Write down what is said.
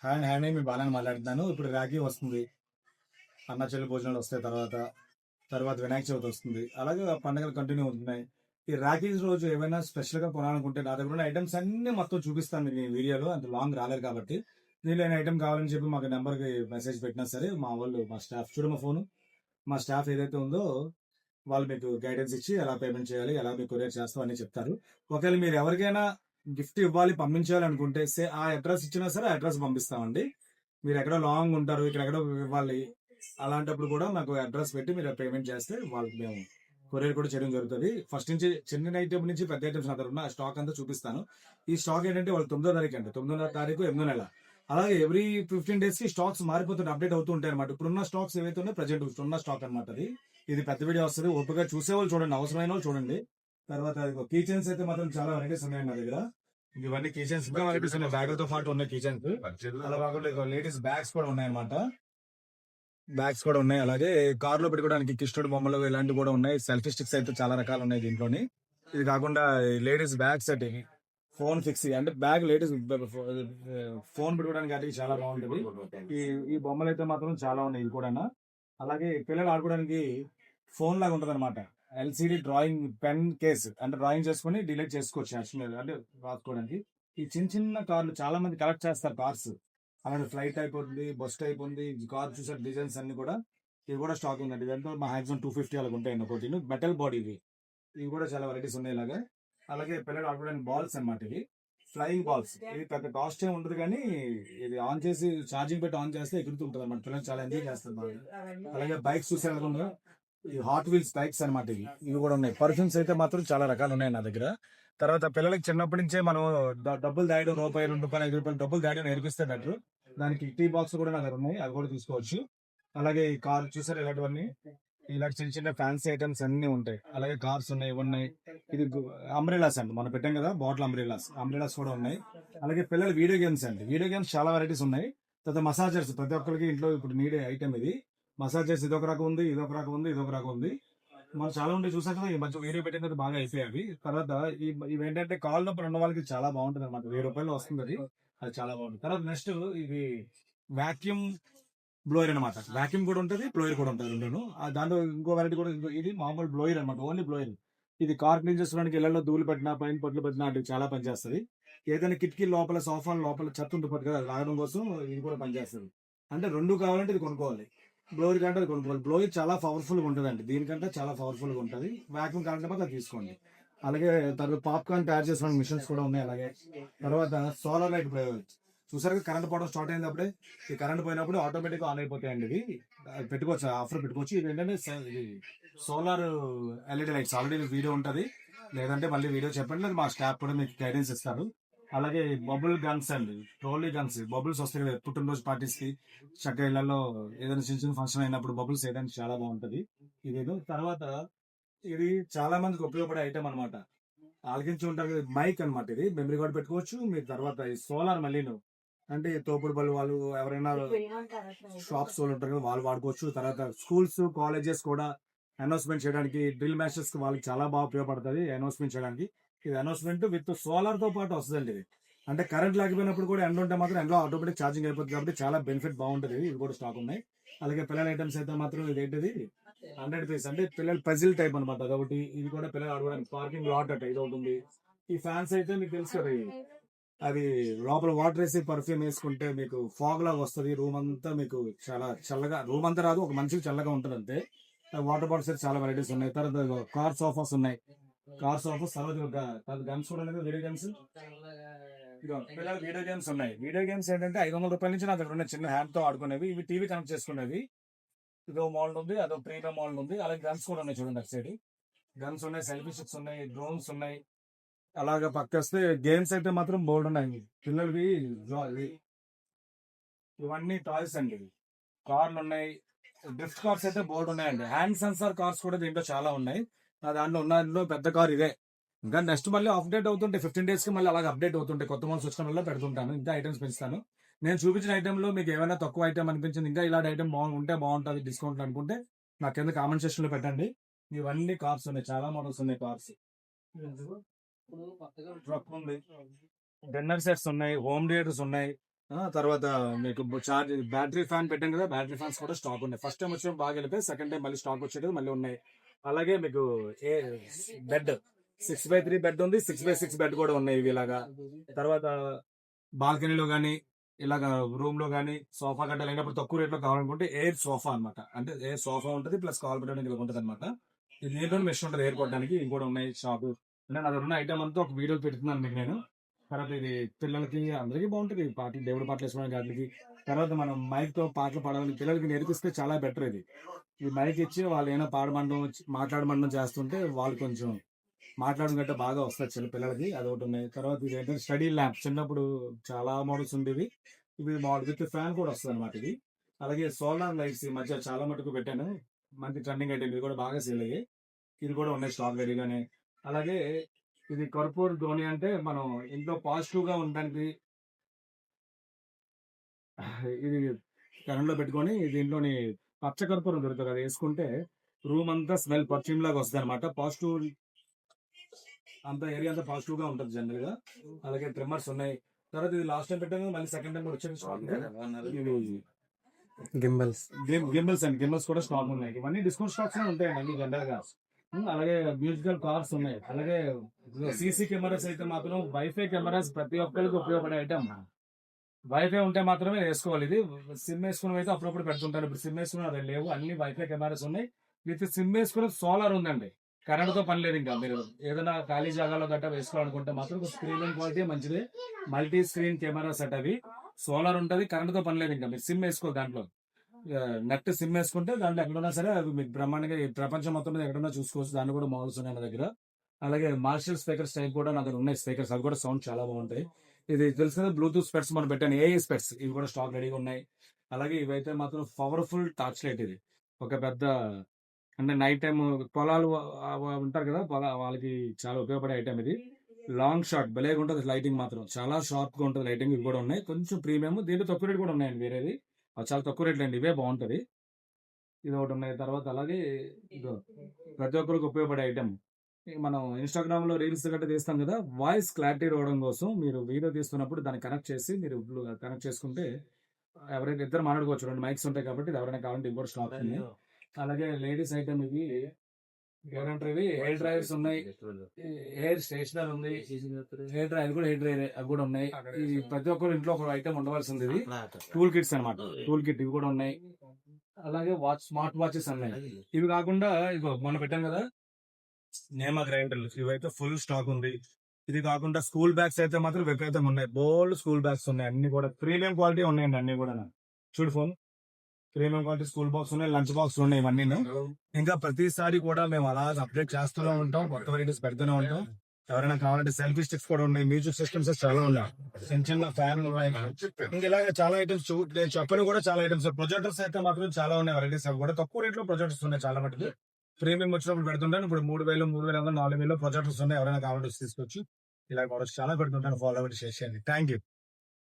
Hand మీ బాగానే మాట్లాడుతున్నాను. ఇప్పుడు రాఖీ వస్తుంది, అన్న చెల్లి భోజనాలు వస్తాయి, తర్వాత తర్వాత వినాయక చవితి వస్తుంది. అలాగే ఆ పండుగలు కంటిన్యూ అవుతున్నాయి. ఈ రాఖీ రోజు ఏమైనా స్పెషల్ గా కొనాలనుకుంటే నా దగ్గర ఉన్న ఐటమ్స్ అన్ని మొత్తం చూపిస్తాను మీకు ఈ వీడియోలో. అంత లాంగ్ రాలేదు కాబట్టి దీనిలో ఐటమ్ కావాలని చెప్పి మాకు నెంబర్కి మెసేజ్ పెట్టినా సరే మా వాళ్ళు, మా స్టాఫ్ చూడ మా ఫోన్, మా స్టాఫ్ ఏదైతే ఉందో వాళ్ళు మీకు గైడెన్స్ ఇచ్చి ఎలా పేమెంట్ చేయాలి, ఎలా మీకు కొరియర్ చేస్తాం అని చెప్తారు. ఒకవేళ మీరు ఎవరికైనా గిఫ్ట్ ఇవ్వాలి, పంపించాలి అనుకుంటే ఆ అడ్రస్ ఇచ్చినా సరే ఆ అడ్రస్ పంపిస్తామండి. మీరు ఎక్కడో లాంగ్ ఉంటారు, ఇక్కడ ఎక్కడో ఇవ్వాలి, అలాంటప్పుడు కూడా మాకు అడ్రస్ పెట్టి మీరు పేమెంట్ చేస్తే వాళ్ళకి మేము కొరియర్ కూడా చేయడం జరుగుతుంది. ఫస్ట్ నుంచి చిన్న ఐటమ్ నుంచి పెద్ద ఐటమ్స్ నా దగ్గర ఉన్న స్టాక్ అంతా చూపిస్తాను. ఈ స్టాక్ ఏంటంటే వాళ్ళు 9వ తారీఖు అండి, 9వ తారీఖు 8వ నెల. అలాగే ఎవ్రీ 15 days కి స్టాక్స్ మారిపోతుంటే అప్డేట్ అవుతూ ఉంటాయి అనమాట. ఇప్పుడున్న స్టాక్స్ ఏవైతే ఉన్నాయో ప్రజెంట్ ఉన్న స్టాక్ అనమాట. ఇది పెద్ద వీడియో వస్తుంది, ఓపిక చూసేవాళ్ళు చూడండి, అవసరమైన వాళ్ళు చూడండి. తర్వాత కీ చైన్స్ అయితే మాత్రం చాలా వెరైటీస్ ఉన్నాయి నా దగ్గర. ఇవన్నీ కీ చైన్స్ ఇంకా వెరైటీస్ ఉన్నాయి, బ్యాగులతో పాటు ఉన్నాయి కీ చైన్స్. అలా కాకుండా లేడీస్ బ్యాగ్స్ కూడా ఉన్నాయి అనమాట. బ్యాగ్స్ కూడా ఉన్నాయి. అలాగే కార్ లో పెట్టుకోవడానికి కిష్టుడు బొమ్మలు ఇలాంటివి కూడా ఉన్నాయి. సెల్ఫీ స్టిక్స్ అయితే చాలా రకాలు ఉన్నాయి దీంట్లోని. ఇది కాకుండా లేడీస్ బ్యాగ్స్ అంటే ఫోన్ ఫిక్స్ అంటే బ్యాగ్ లేడీస్ ఫోన్ పెట్టుకోవడానికి అది చాలా బాగుంటుంది. ఈ ఈ బొమ్మలు అయితే మాత్రం చాలా ఉన్నాయి ఇది కూడా. అలాగే పిల్లలు ఆడుకోవడానికి ఫోన్ లాగా ఉంటది అనమాట. ఎల్సిడి డ్రాయింగ్ పెన్ కేస్ అంటే డ్రాయింగ్ చేసుకుని డిలీట్ చేసుకోవచ్చు అంటే రాసుకోవడానికి. ఈ చిన్న చిన్న కార్లు చాలా మంది కలెక్ట్ చేస్తారు కార్స్. అలాంటి ఫ్లైట్ టైప్ ఉంది, బస్ టైప్ ఉంది, కార్ చూసారు డిజైన్స్ అన్ని కూడా. ఇవి కూడా స్టాక్ ఉందండి. దాంట్లో మాక్సిమం 250 అలాగ ఉంటాయండి ఒకటి. మెటల్ బాడీ ఇవి కూడా చాలా వెరైటీస్ ఉన్నాయి ఇలాగా. అలాగే పిల్లలు ఆడుకోవడానికి బాల్స్ అనమాట. ఇవి ఫ్లయింగ్ బాల్స్. ఇది పెద్ద కాస్ట్ ఏమి ఉండదు, కానీ ఇది ఆన్ చేసి ఛార్జింగ్ పెట్టి ఆన్ చేస్తే ఎగురుతుంటది అనమాట. పిల్లలు చాలా ఎంజాయ్ చేస్తారు. అలాగే బైక్స్ చూసారు, ఈ హాట్ వీల్స్ బైక్స్ అనమాట. ఇవి కూడా ఉన్నాయి. పర్ఫ్యూమ్స్ అయితే మాత్రం చాలా రకాలు ఉన్నాయి నా దగ్గర. తర్వాత పిల్లలకి చిన్నప్పటి నుంచే మనం డబ్బులు దాయడం, రూపాయి 2 రూపాయలు 5 రూపాయలు డబ్బులు దాయడం నేర్పిస్తేటట్టు దానికి టీ బాక్స్ కూడా నా దగ్గర ఉన్నాయి, అవి కూడా తీసుకోవచ్చు. అలాగే ఈ కార్ చూసారు ఇలాంటివన్నీ, ఇలాంటి చిన్న చిన్న ఫ్యాన్సీ ఐటమ్స్ అన్ని ఉంటాయి. అలాగే కార్స్ ఉన్నాయి, ఇవి ఇది అంబ్రెలాస్ అండి, మనం పెట్టాం కదా బాటిల్ అంబ్రెలాస్ కూడా ఉన్నాయి. అలాగే పిల్లల వీడియో గేమ్స్ అండి, వీడియో గేమ్స్ చాలా వెరైటీస్ ఉన్నాయి. తర్వాత మసాజర్స్ ప్రతి ఒక్కరికి ఇంట్లో ఇప్పుడు నీడే ఐటమ్ ఇది. మసాజర్స్ ఇదొక రకం ఉంది, ఇదొక రకం ఉంది, ఇదొక రకం ఉంది. మనం చాలా ఉండి చూసాం కదా, ఈ మధ్య వీడియో పెట్టిన బాగా అయిపోయాయి. తర్వాత ఇవి ఏంటంటే కాల్ నొప్పులు ఉన్న వాళ్ళకి చాలా బాగుంటుంది అనమాట. 1000 రూపాయలు వస్తుంది అది చాలా బాగుంటుంది. తర్వాత నెక్స్ట్ ఇది వాక్యూమ్ బ్లోయర్ అనమాట. వాక్యూమ్ కూడా ఉంటుంది, బ్లోయర్ కూడా ఉంటుంది రెండును. దాంట్లో ఇంకో వెరైటీ కూడా ఇది మామూలు బ్లోయర్ అనమాట, ఓన్లీ బ్లోయర్. ఇది కార్ క్లీన్ చేసుకోవడానికి ఇళ్లలో ధూళి పెట్టినా, పైన పట్లు పెట్టినా అది చాలా పనిచేస్తుంది. ఏదైనా కిటికీ లోపల, సోఫా లోపల చెత్త ఉంటుంది కదా, అది లాగడం కోసం ఇది కూడా పనిచేస్తుంది. అంటే రెండు కావాలంటే ఇది కొనుక్కోవాలి. బ్లోయర్ కంటే అది కొనుక్కోవాలి. బ్లోయర్ చాలా పవర్ఫుల్ గా ఉంటుందండి, దీనికంటే చాలా పవర్ఫుల్ గా ఉంటుంది. వాక్యూమ్ కావాలంటే మాత్రం అది తీసుకోండి. అలాగే తర్వాత పాప్కార్న్ తయారు చేసుకునే మిషన్స్ కూడా ఉన్నాయి. అలాగే తర్వాత సోలార్ లైట్ చూసారు, కరెంట్ పోవడం స్టార్ట్ అయింది అప్పుడే. ఈ కరెంట్ పోయినప్పుడు ఆటోమేటిక్ ఆన్ అయిపోతాయండి. ఇవి పెట్టుకోవచ్చు, ఆఫర్ పెట్టుకోవచ్చు. ఇది ఏంటంటే solar LED lights. Already video ఉంటుంది, లేదంటే మళ్ళీ వీడియో చెప్పండి, లేదు మా స్టాఫ్ కూడా మీకు గైడెన్స్ ఇస్తారు. అలాగే బబుల్ గన్స్ అండి, ట్రోలీ గన్స్. బబుల్స్ వస్తాయి కదా పుట్టినరోజు పార్టీస్ కి, చక్క ఇళ్లలో ఏదైనా చిన్న చిన్న ఫంక్షన్ అయినప్పుడు బబుల్స్ వేయడానికి చాలా బాగుంటది. ఇదేదో తర్వాత ఇది చాలా మందికి ఉపయోగపడే ఐటమ్ అనమాట. ఆలకించి ఉంటారు, మైక్ అనమాట. ఇది మెమరీ కార్డ్ పెట్టుకోవచ్చు మీరు. తర్వాత ఈ సోలార్ మళ్ళీ అంటే తోపుడు బళ్ళు వాళ్ళు ఎవరైనా షాప్స్ వాళ్ళు ఉంటారు కదా, వాళ్ళు వాడుకోవచ్చు. తర్వాత స్కూల్స్, కాలేజెస్ కూడా అనౌన్స్మెంట్ చేయడానికి, డ్రిల్ మాస్టర్స్ వాళ్ళకి చాలా బాగా ఉపయోగపడుతుంది అనౌన్స్మెంట్ చేయడానికి. ఇది అనౌన్స్మెంట్ విత్ సోలార్ తో పాటు వస్తుందండి. ఇది అంటే కరెంట్ లేకపోయినప్పుడు కూడా ఎండ ఉంటే మాత్రం ఎండలో ఆటోమేటిక్ ఛార్జింగ్ అయిపోతుంది, కాబట్టి చాలా బెనిఫిట్ బాగుంటుంది. ఇవి కూడా స్టాక్ ఉన్నాయి. అలాగే పిల్లల ఐటమ్స్ అయితే మాత్రం ఇది ఏంటిది 100 పీస్ అంటే పిల్లల పజిల్ టైప్ అనమాట. కాబట్టి ఇది కూడా పిల్లలు ఆడుకోవడానికి పార్కింగ్ లాట్ అట్ట ఇది అవుతుంది. ఈ ఫ్యాన్స్ అయితే మీకు తెలుసు కదా, అది లోపల వాటర్ వేసి పర్ఫ్యూమ్ వేసుకుంటే మీకు ఫాగ్ లాగా వస్తుంది. రూమ్ అంతా మీకు చాలా చల్లగా, రూమ్ అంతా రాదు, ఒక మనిషికి చల్లగా ఉంటుంది అంతే. వాటర్ బాటిల్స్ అయితే చాలా వెరైటీస్ ఉన్నాయి. తర్వాత కార్ సోఫాస్ ఉన్నాయి, కార్ సోఫాస్. తర్వాత గన్స్ కూడా ఉన్నాయి, వీడియో గేమ్స్. పిల్లల వీడియో గేమ్స్ ఉన్నాయి. వీడియో గేమ్స్ ఏంటంటే 500 రూపాయల నుంచి నా దగ్గర ఉన్నాయి, చిన్న హ్యాండ్ తో ఆడుకునేవి. ఇవి టీవీ కనెక్ట్ చేసుకునేవి. ఇదో మోడల్ ఉంది, అదో ప్రీమియం మోడల్ ఉంది. అలాగే గన్స్ కూడా ఉన్నాయి చూడండి అటు సైడ్. గన్స్ ఉన్నాయి, సెల్ఫీ స్టిక్స్ ఉన్నాయి, డ్రోన్స్ ఉన్నాయి. అలాగే పక్కేస్తే గేమ్స్ అయితే మాత్రం బోర్డు ఉన్నాయి పిల్లలవి. ఇవన్నీ టాయ్స్ అండి. కార్లు ఉన్నాయి, డ్రిఫ్ట్ కార్స్ అయితే బోర్డు ఉన్నాయండి. హ్యాండ్ సెన్సార్ కార్స్ కూడా దీంట్లో చాలా ఉన్నాయి. నా దాంట్లో ఉన్న పెద్ద కార్ ఇదే. ఇంకా నెక్స్ట్ మళ్ళీ అప్డేట్ అవుతుంటే 15 days కి మళ్ళీ అలాగే అప్డేట్ అవుతుంటే కొత్త మోడల్స్ వచ్చిన వల్ల పెడుతుంటాను, ఇంకా ఐటమ్స్ పెంచుతాను. నేను చూపించిన ఐటెంలో మీకు ఏమైనా తక్కువ ఐటమ్ అనిపించింది, ఇంకా ఇలాంటి ఐటమ్ ఉంటే బాగుంటుంది డిస్కౌంట్ అనుకుంటే నా కింద కామెంట్ సెక్షన్ లో పెట్టండి. ఇవన్నీ కార్స్ ఉన్నాయి, చాలా మోడల్స్ ఉన్నాయి కార్స్. ట్రక్ ఉంది, డిన్నర్ సెట్స్ ఉన్నాయి, హోమ్ థియేటర్స్ ఉన్నాయి. తర్వాత మీకు చార్జ్ బ్యాటరీ ఫ్యాన్ పెట్టాం కదా, బ్యాటరీ ఫ్యాన్స్ కూడా స్టాక్ ఉన్నాయి. ఫస్ట్ టైం వచ్చినప్పుడు బాగా వెళ్ళిపోయి, సెకండ్ టైం మళ్ళీ స్టాక్ వచ్చేది మళ్ళీ ఉన్నాయి. అలాగే మీకు ఏ బెడ్ 6x3 బెడ్ ఉంది, 6x6 బెడ్ కూడా ఉన్నాయి ఇవి ఇలాగా. తర్వాత బాల్కనీలో కానీ ఇలాగ రూమ్ లో కానీ సోఫా గట్ట లేనప్పుడు తక్కువ రేట్ లో కావాలనుకుంటే ఎయిర్ సోఫా అన్నమాట. అంటే ఎయిర్ సోఫా ఉంటుంది ప్లస్ కాల్ పెట్టడానికి ఇలా ఉంటుంది అనమాట. ఇది దీంట్లో మెషిన్ ఉంటుంది ఎయిర్ కొట్టడానికి. ఇవి కూడా ఉన్నాయి షాప్. అంటే నా దగ్గర ఉన్న ఐటమ్ అంతా ఒక వీడియో పెడుతున్నాను మీకు నేను. తర్వాత ఇది పిల్లలకి అందరికీ బాగుంటుంది, పాటలు దేవుడి పాటలు వేసుకోవడానికి వాటికి. తర్వాత మనం మైక్ తో పాటలు పాడాలని పిల్లలకి నేర్పిస్తే చాలా బెటర్ ఇది. ఈ మైక్ ఇచ్చి వాళ్ళు ఏమైనా పాడమండం మాట్లాడమండం చేస్తుంటే వాళ్ళు కొంచెం మాట్లాడడం గట్ట బాగా వస్తుంది చిన్న పిల్లలకి. అది ఒకటి ఉన్నాయి. తర్వాత ఇది ఏంటంటే స్టడీ ల్యాంప్. చిన్నప్పుడు చాలా మోడల్స్ ఉండేవి. ఇవి మోడల్ విత్ ఫ్యాన్ కూడా వస్తుంది అనమాట ఇది. అలాగే సోలార్ లైట్స్ ఈ మధ్య చాలా మటుకు పెట్టాను. మంచి ట్రెండింగ్ ఐటమ్, ఇది కూడా బాగా సేల్ అయ్యాయి. ఇది కూడా ఉన్నాయి స్టాక్ రెడీగానే. అలాగే ఇది కర్పూర్ ధోని, అంటే మనం ఇంట్లో పాజిటివ్ గా ఉండడానికి ఇది కరెంట్ లో పెట్టుకొని దీంట్లోని పచ్చ కర్పూరం దొరుకుతుంది, అది వేసుకుంటే రూమ్ అంతా స్మెల్ పర్ఫ్యూమ్ లాగా వస్తుంది అనమాట. పాజిటివ్ అంత ఏరియా అంతా పాజిటివ్ గా ఉంటుంది జనరల్ గా. అలాగే ట్రిమ్మర్స్ ఉన్నాయి. తర్వాత ఇది లాస్ట్ టైం పెట్టాము, మళ్ళీ సెకండ్ టైం కూడా వచ్చేది. ఇవి గింబల్స్. గిమ్మల్స్ అండ్ గిమ్మల్స్ కూడా స్టాక్ ఉన్నాయి. ఇవన్నీ డిస్కౌంట్ స్టాక్స్ ఉంటాయండి అన్ని జనరల్ గా. అలాగే మ్యూజికల్ కార్స్ ఉన్నాయి. అలాగే సీసీ కెమెరాస్ అయితే మాత్రం వైఫై కెమెరాస్ ప్రతి ఒక్కరికి ఉపయోగపడే ఐటమ్. వైఫై ఉంటే మాత్రమే వేసుకోవాలి. ఇది సిమ్ వేసుకుని అయితే అప్పుడప్పుడు పెడుతుంటారు. ఇప్పుడు సిమ్ వేసుకుని అవి లేవు, అన్ని వైఫై కెమెరాస్ ఉన్నాయి. విత్ సిమ్ వేసుకుని సోలార్ ఉందండి, కరెంట్ తో పని లేదు. ఇంకా మీరు ఏదైనా ఖాళీ జాగాలో గట్ట వేసుకోవాలనుకుంటే మాత్రం స్క్రీన్ క్వాలిటీ మంచిది, మల్టీ స్క్రీన్ కెమెరా సెట్. అవి సోలార్ ఉంటుంది, కరెంట్ తో పని లేదు. ఇంకా మీరు సిమ్ వేసుకో, దాంట్లో నెట్ సిమ్ వేసుకుంటే దాంట్లో ఎక్కడున్నా సరే అవి మీకు బ్రహ్మాండంగా ఈ ప్రపంచం మొత్తం మీద ఎక్కడున్నా చూసుకోవచ్చు. దాన్ని కూడా మోడల్స్ ఉన్నాయి నా దగ్గర. అలాగే మార్షల్ స్పీకర్స్ టైప్ కూడా నా దగ్గర ఉన్నాయి స్పీకర్స్, అవి కూడా సౌండ్ చాలా బాగుంటాయి. ఇది తెలుసు కదా, బ్లూటూత్ స్పెట్స్ మనం పెట్టాను, ఏఐ స్పెట్స్, ఇవి కూడా స్టాక్ రెడీగా ఉన్నాయి. అలాగే ఇవైతే మాత్రం పవర్ఫుల్ టార్చ్ లైట్. ఇది ఒక పెద్ద, అంటే నైట్ టైం పొలాలు ఉంటారు కదా, వాళ్ళకి చాలా ఉపయోగపడే ఐటమ్ ఇది. లాంగ్ షాట్ భలేగా ఉంటుంది, లైటింగ్ మాత్రం చాలా షార్ప్ గా ఉంటుంది లైటింగ్. ఇవి కూడా ఉన్నాయి, కొంచెం ప్రీమియం. దీంట్లో తక్కువ రేట్ కూడా ఉన్నాయండి వేరేది, అది చాలా తక్కువ రేట్లు అండి, ఇవే బాగుంటది. ఇది ఒకటి ఉన్నాయి. తర్వాత అలాగే ఇదో ప్రతి ఒక్కరికి ఉపయోగపడే ఐటమ్. మనం ఇన్స్టాగ్రామ్ లో రీల్స్ గట్రా తీస్తాం కదా, వాయిస్ క్లారిటీ రావడం కోసం మీరు వీడియో తీస్తున్నప్పుడు దాన్ని కనెక్ట్ చేసి మీరు కనెక్ట్ చేసుకుంటే ఎవరైతే ఇద్దరు మాట్లాడుకోవచ్చు. 2 మైక్స్ ఉంటాయి కాబట్టి ఎవరైనా కావాలంటే ఇంకోటి స్టాక్ ఉంది. అలాగే లేడీస్ ఐటమ్ ఇవి ఏమంటారు, ఇవి హెయిర్ డ్రైవర్స్ ఉన్నాయి, హెయిర్ స్ట్రేషనర్ ఉంది, హెయిర్ డ్రైవర్ కూడా, హెయిర్ డ్రైవర్ అవి కూడా ఉన్నాయి. ఇది ప్రతి ఒక్కరు ఇంట్లో ఒక ఐటమ్ ఉండవలసింది. ఇది టూల్ కిట్స్ అనమాట, టూల్ కిట్ ఇవి కూడా ఉన్నాయి. అలాగే స్మార్ట్ వాచెస్ ఉన్నాయి. ఇవి కాకుండా ఇగో మొన్న పెట్టాం కదా నేమా గ్రైండర్లు, ఇవైతే ఫుల్ స్టాక్ ఉంది. ఇది కాకుండా స్కూల్ బ్యాగ్స్ అయితే మాత్రం విపరీతంగా ఉన్నాయి, బోల్డ్ స్కూల్ బ్యాగ్స్ ఉన్నాయి. అన్ని కూడా ప్రీమియం క్వాలిటీ ఉన్నాయండి అన్ని కూడా. చూడు phone, premium quality school box ఉన్నాయి, లంచ్ బాక్స్ ఉన్నాయి, ఇవన్నీ. ఇంకా ప్రతిసారి కూడా మేము అలా అప్డేట్ చేస్తూనే ఉంటాం, కొత్త వెరైటీస్ పెడుతూనే ఉంటాం. ఎవరైనా కావాలంటే సెల్ఫీ స్టిక్స్ కూడా ఉన్నాయి, మ్యూజిక్ సిస్టమ్స్ చాలా ఉన్నాయి, చిన్న చిన్న ఫ్యాన్ ఉన్నాయి. ఇంకా ఇలాగే చాలా ఐటమ్స్ నేను చెప్పని కూడా చాలా ఐటమ్స్. ప్రొజెక్టర్స్ అయితే మాత్రం చాలా ఉన్నాయి వెరైటీస్, అవి కూడా తక్కువ రేట్ లో ప్రొజెక్టర్స్ ఉన్నాయి చాలా మటుకు. ప్రీమియం వచ్చినప్పుడు పెడుతుంటాను. ఇప్పుడు 3,000, 3,500, 4,000 ప్రొజెక్టర్స్ ఉన్నాయి. ఎవరైనా కావాలంటే తీసుకోవచ్చు. ఇలా కూడా చాలా పెడుతుంటాను. ఫాలో అవ్వండి, షేర్ చేయండి. Thank you.